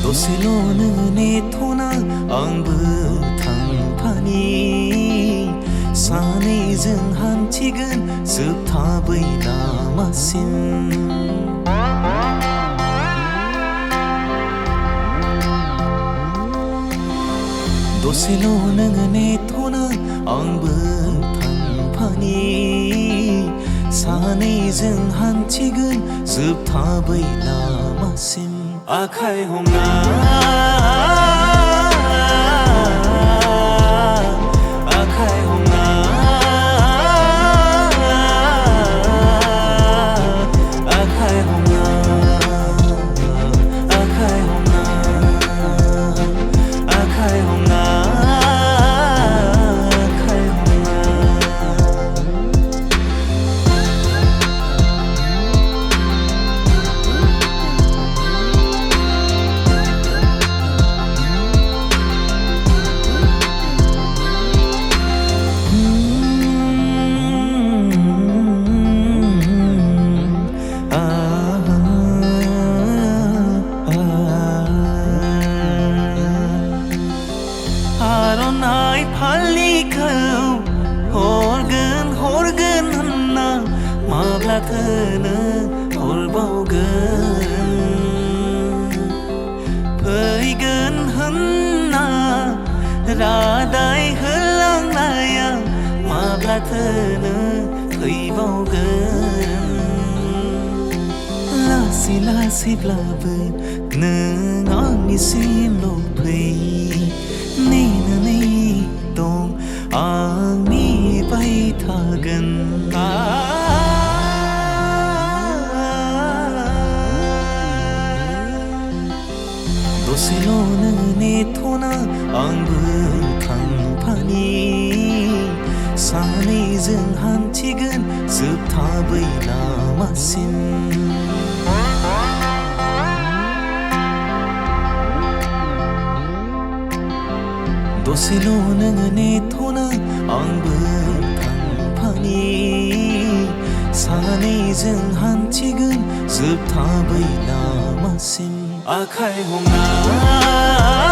दसेल' नोङो नेथ'ना आंबो थांफानि सानैजों हान्थिगोन जोबथा बै लामासिम दसेल' नोङो नेथ'ना आंबो थांफानि सानैजों हान्थिगोन जोबथा बै लामासिम आखाइ हमना आखाइ हमना आखाइ हमना आखाइ हमना आखाइ हमना आर'नाइ फालिखौ हरगोन होनना माब्लाथो नों हरबावगोन फैगोन होनना रादाय होलांनाया माब्लाथो नों फैबावगोन लासै लासैब्लाबो नों आंनिसिमल' फै नेनानै दं आं नेबाय थागोन दसेल' नोङो नेथ'ना आंबो थांफानि सानैजों हान्थिगोन जोबथा बै लामासिम दसेल' नोङो नेथ'ना आंबो थांफानि सानैजों हान्थिगोन जोबथा बै लामासिम आखाइ हमना